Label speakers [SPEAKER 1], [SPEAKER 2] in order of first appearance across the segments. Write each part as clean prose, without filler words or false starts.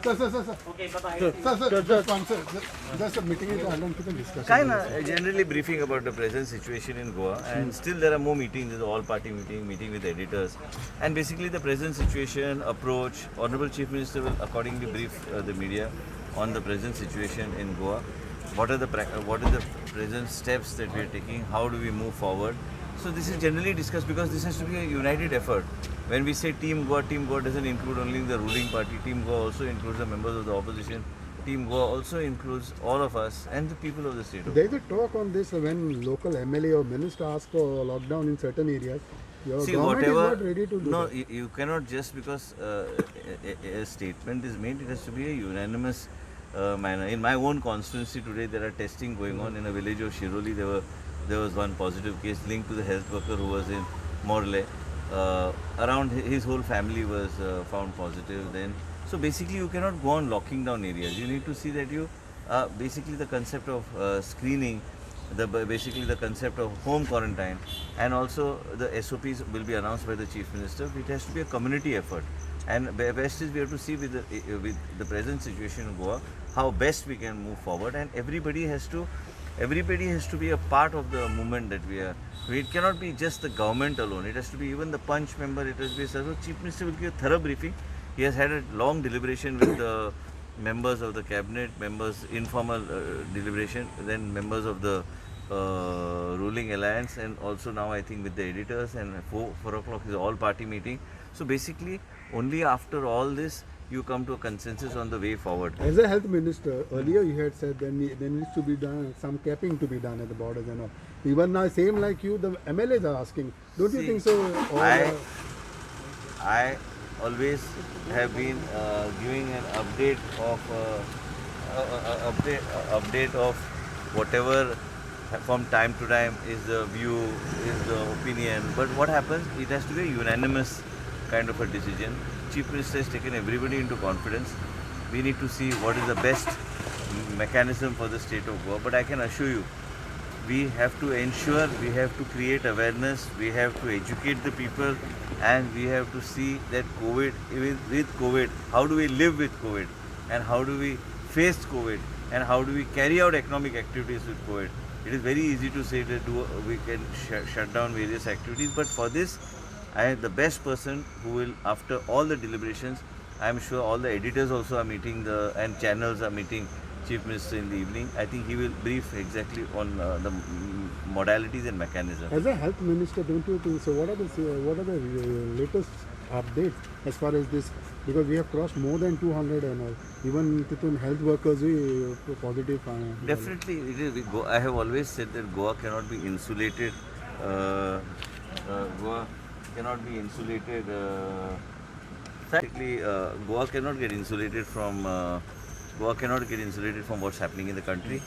[SPEAKER 1] Okay, bye-bye.
[SPEAKER 2] Just one, sir. Just a meeting is on to the discussion.
[SPEAKER 3] Kinda generally briefing about the present situation in Goa, and still there are more meetings. There's all-party meeting with editors, and basically the present situation, approach. Honorable Chief Minister will accordingly brief the media on the present situation in Goa. What are the present steps that we are taking? How do we move forward? So this is generally discussed because this has to be a united effort. When we say Team Goa doesn't include only the ruling party. Team Goa also includes the members of the opposition. Team Goa also includes all of us and the people of the state of
[SPEAKER 2] There is a talk on this when local MLA or minister ask for lockdown in certain areas. Your
[SPEAKER 3] See,
[SPEAKER 2] government
[SPEAKER 3] whatever,
[SPEAKER 2] is not ready to do
[SPEAKER 3] no,
[SPEAKER 2] that.
[SPEAKER 3] you cannot just because a statement is made, it has to be a unanimous manner. In my own constituency today, there are testing going on in a village of Shiroli. There was one positive case linked to the health worker who was in Morle. Around his whole family was found positive then. So basically, you cannot go on locking down areas. You need to see that you basically the concept of screening, basically the concept of home quarantine, and also the SOPs will be announced by the Chief Minister. It has to be a community effort, and best is we have to see with the present situation in Goa how best we can move forward, and everybody has to be a part of the movement that we are. It cannot be just the government alone. It has to be even the Punch member. It has to be so Chief Minister will give a thorough briefing. He has had a long deliberation with the members of the cabinet, members informal deliberation, then members of the ruling alliance, and also now I think with the editors, and 4 o'clock is all party meeting. So basically only after all this you come to a consensus on the way forward.
[SPEAKER 2] As a health minister, earlier you had said there needs to be done some capping to be done at the borders and all. Even now, same like you, the MLAs are asking. Don't you think so?
[SPEAKER 3] I always have been giving an update of whatever from time to time is the view, is the opinion. But what happens? It has to be a unanimous kind of a decision. Chief Minister has taken everybody into confidence. We need to see what is the best mechanism for the state of Goa. But I can assure you, we have to ensure, we have to create awareness, we have to educate the people, and we have to see that with COVID, how do we live with COVID, and how do we face COVID, and how do we carry out economic activities with COVID. It is very easy to say that we can shut down various activities, but for this, I am the best person who will, after all the deliberations, I am sure all the editors also are meeting and channels are meeting Chief Minister in the evening. I think he will brief exactly on the modalities and mechanisms.
[SPEAKER 2] As a health minister, don't you think so? What are the latest updates as far as this? Because we have crossed more than 200 and all. Even within health workers, we positive.
[SPEAKER 3] Definitely, it is. I have always said that Goa cannot be insulated. Goa cannot be insulated. Practically, Goa cannot get insulated from. Goa cannot get insulated from what's happening in the country.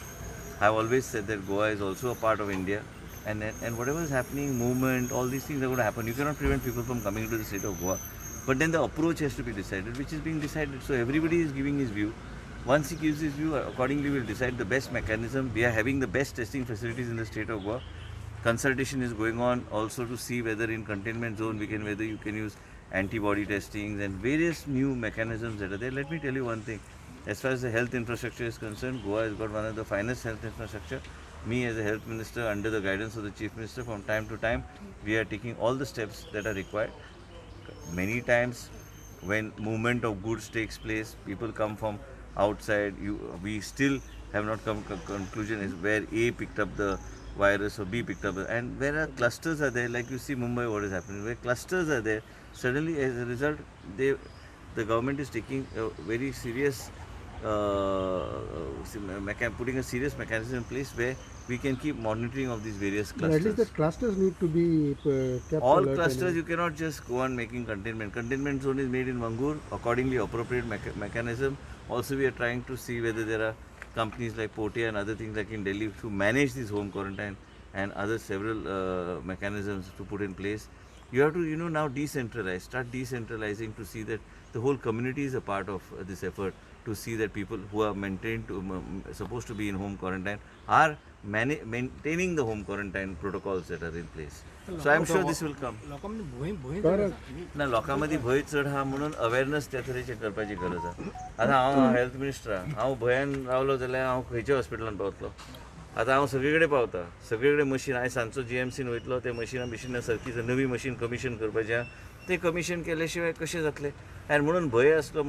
[SPEAKER 3] I have always said that Goa is also a part of India, and whatever is happening, movement, all these things are going to happen. You cannot prevent people from coming to the state of Goa, but then the approach has to be decided, which is being decided. So everybody is giving his view. Once he gives his view, accordingly we will decide the best mechanism. We are having the best testing facilities in the state of Goa. Consultation is going on also to see whether in containment zone whether you can use antibody testings and various new mechanisms that are there. Let me tell you one thing. As far as the health infrastructure is concerned, Goa has got one of the finest health infrastructure. Me as a health minister, under the guidance of the Chief Minister, from time to time, we are taking all the steps that are required. Many times, when movement of goods takes place, people come from outside. We still have not come to a conclusion is where A picked up the virus or B picked up, and where clusters are there, like you see Mumbai, what is happening, where clusters are there, suddenly as a result, the government is taking a very serious putting a serious mechanism in place where we can keep monitoring of these various clusters.
[SPEAKER 2] At least the clusters need to be kept
[SPEAKER 3] all
[SPEAKER 2] alert.
[SPEAKER 3] Clusters, you cannot just go on making containment. Containment zone is made in Mangur, accordingly appropriate mechanism. Also, we are trying to see whether there are companies like Portia and other things like in Delhi to manage this home quarantine and other several mechanisms to put in place. You have to, now decentralize, start decentralizing to see that the whole community is a part of this effort to see that people who are supposed to be in home quarantine are maintaining the home quarantine protocols that are in place. So I am sure this will come. ना लोकांमध्ये भय चढ हा म्हणून awareness त्या तरेचे करपाची गरज आहा. आता हांव हेल्थ मिनिस्टर हांव भयान रावलो जाल्यार हांव खंयच्या हॉस्पिटलान पावतलो. आता हांव सगळे कडेन पावता, सगळे कडेन मशीन आयज सांजचो GMCन वयतलो ते मशिनां सारकी नवी मशीन कमिशन करपाचें आहा. ते कमिशन केल्या शिवाय कशें जातलें. आनी म्हणून भंय आसलो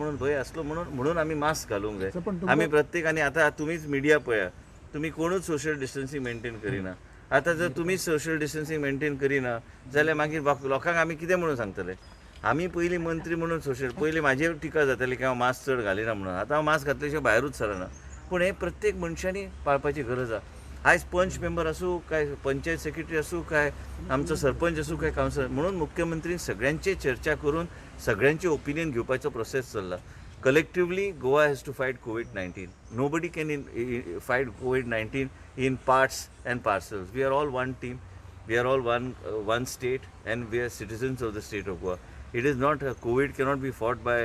[SPEAKER 3] म्हणून आमी मास्क घालूंक जाय. आमी प्रत्येक आनी आतां तुमीच मिडिया पळया, तुमी कोणूच सोशल डिस्टन्सिंग मेंटेन करिना. आतां जर तुमीच सोशल डिस्टन्सिंग मेंटेन करिना जाल्यार मागीर लोकांक आमी कितें म्हणून सांगतले. आमी पयलीं मंत्री म्हणून पयलीं म्हाजेर टिका जाताली की हांव मास्क चड घालिना म्हणून. आतां हांव मास्क घातल्या शिवाय भायरूच सरना. पूण हें प्रत्येक मनशांनी पाळपाची गरज आहा. आयज पंच मेंबर आसूं काय पंचायत सेक्रेटरी आसूं काय आमचो सरपंच आसूं काय कावन्सिलर म्हणून मुख्यमंत्रीन सगळ्यांची चर्चा करून सगळ्यांचे ओपिनियन घेवपाचो प्रोसेस चल्ला. Collectively, Goa has to fight COVID-19. Nobody can fight COVID-19 in parts and parcels. We are all one team. We are all one state, and we are citizens of the state of Goa. It is not COVID cannot be fought by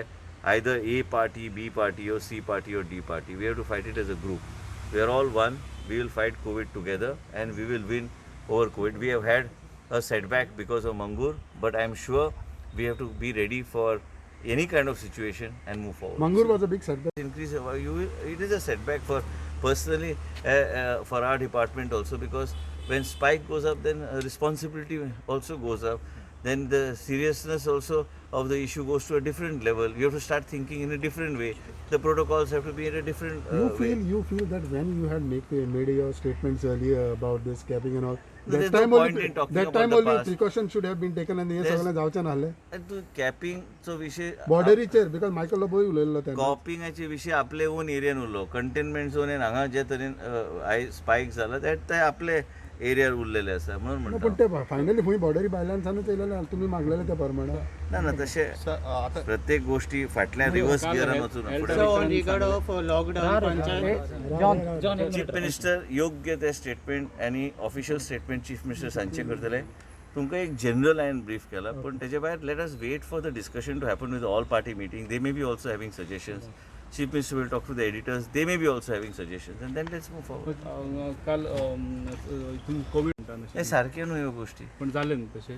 [SPEAKER 3] either A party, B party, or C party, or D party. We have to fight it as a group. We are all one. We will fight COVID together, and we will win over COVID. We have had a setback because of Mangur, but I am sure we have to be ready for any kind of situation and move forward.
[SPEAKER 2] Mangur was a big setback.
[SPEAKER 3] It is a setback for personally for our department also, because when spike goes up, then responsibility also goes up. Then the seriousness also of the issue goes to a different level. You have to start thinking in a different way. The protocols have to be in a different way.
[SPEAKER 2] You feel that when you had made your statements earlier about this capping and all,
[SPEAKER 3] There's no point in talking about the past.
[SPEAKER 2] precautions should have been taken and हे सगळं जावचें नाहलें.
[SPEAKER 3] तू capping चो विषय
[SPEAKER 2] बॉर्डरीचेर because Michael लोबोय उलयल्लो तेन्ना.
[SPEAKER 3] कॉपिंगाचे विशय आपले own एरियान उरलो. Containment zone हांगा जे तरेन स्पायक जाला ते आपले एरियार उरलेले आसा म्हणून
[SPEAKER 2] पण
[SPEAKER 3] म्हणटा.
[SPEAKER 2] ते फायनली खंय बॉर्डरी भायल्यानसानूच येयलेले तुमी मागलेले त्या प्रमाणे.
[SPEAKER 3] ना तशे प्रत्येक गोष्टी फाटल्या रिवर्स गियरान वचून चीफ मिनिस्टर योग्य ते स्टेटमेंट आनी ऑफिशियल स्टेटमेंट चीफ मिनिस्टर सांचे करतले. तुमकां एक जनरल हांवें ब्रीफ केला, पण तेजे भायर let us wait for the discussion to happen with all party meeting. They may be also having suggestions. Chief Minister will talk to the editors. They may be also having suggestions, and then let's move forward.
[SPEAKER 4] काल Covid
[SPEAKER 3] हे सारखे न्हू ह्यो गोष्टी.
[SPEAKER 4] पण जाले न्हू तशे.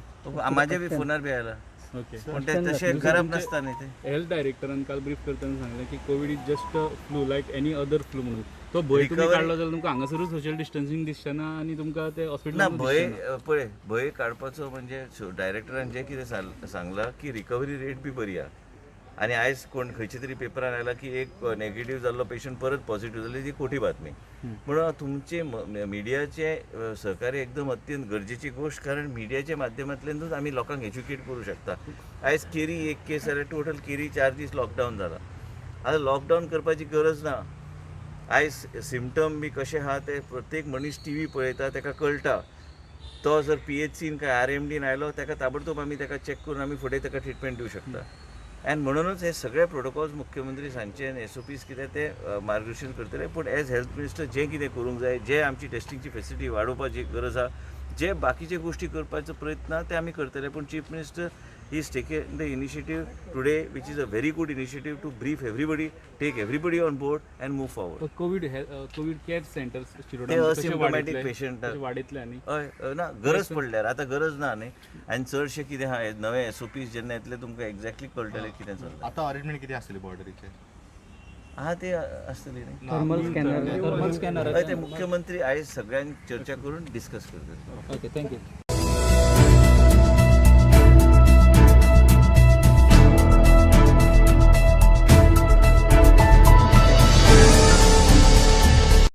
[SPEAKER 3] माझ्या बी फोनार बी आयला.
[SPEAKER 4] ओके.
[SPEAKER 3] पण ते तशे करप नासता न्ही ते.
[SPEAKER 4] हेल्थ डायरेक्टरान काल ब्रीफ करताना सांगलें की Covid is just a flu like any other flu म्हणून. तो भंय तुम्ही काढलो जाल्यार तुमकां हांगासरूच सोशल डिस्टन्सिंग दिसचेना आनी तुमकां ते
[SPEAKER 3] ना
[SPEAKER 4] हॉस्पिटलान
[SPEAKER 3] पळय भंय काडपाचो म्हणजे डायरेक्टरान जें कितें सांगलां की रिकवरी रेट बी बरी आहा. आणि आयज कोण खंयच्या तरी पेपरान आयला की एक नेगेटिव्ह जाल्लो पेशंट परत पॉझिटिव्ह जालो, ती खोटी बातमी. म्हणून तुमचे मिडियाचे सहकार्य एकदम अत्यंत गरजेची गोष्ट, कारण मिडियाच्या माध्यमांतल्यानूच आमी लोकांक एज्युकेट करूं शकता. आयज केरी एक केस जाल्यार टोटल केरी 4 दीस लॉकडावन जाला. आतां लॉकडावन करपाची गरज ना. आयज सिमटम बी कशें आहा ते प्रत्येक मनीस TV पळयता, ताका कळटा. तो जर PHCन काय RMDन आयलो, ताका ताबडतोब आमी ताका चॅक करून आमी फुडें ताका ट्रिटमेंट दिवं शकता. आनी म्हणूनच हे सगळे प्रोटोकॉल्स मुख्यमंत्री सांचे आनी SOPs कितें ते मार्गदर्शन करतले. पूण एज हेल्थ मिनिस्टर जें कितें करूंक जाय, जे आमची टेस्टिंगची फेसिलिटी वाडोवपाची गरज आहा, जे बाकीचे गोष्टी करपाचो प्रयत्न आहा ते आमी करतले. पूण chief minister is taken the initiative today which is a very good initiative to brief everybody, take everybody on board and move forward.
[SPEAKER 4] COVID care centres
[SPEAKER 3] ते असिम्पटोमॅटीक पेशंट
[SPEAKER 4] वाडयतले आनी
[SPEAKER 3] हय ना गरज पडल्यार. आतां गरज ना न्ही. आनी चडशे कितें आहा नवे SOPs जेन्ना येतले तुमकां एक्झॅक्टली कळटलें कितें चल्लां.
[SPEAKER 5] आता अरेंजमेंट किती आसतली बॉर्डरीचे?
[SPEAKER 3] आहा ते आसतली न्ही.
[SPEAKER 4] थर्मल स्कॅनर
[SPEAKER 3] ते मुख्यमंत्री आयज सगळ्यांक चर्चा करून डिस्कस करतले.
[SPEAKER 4] Okay thank you.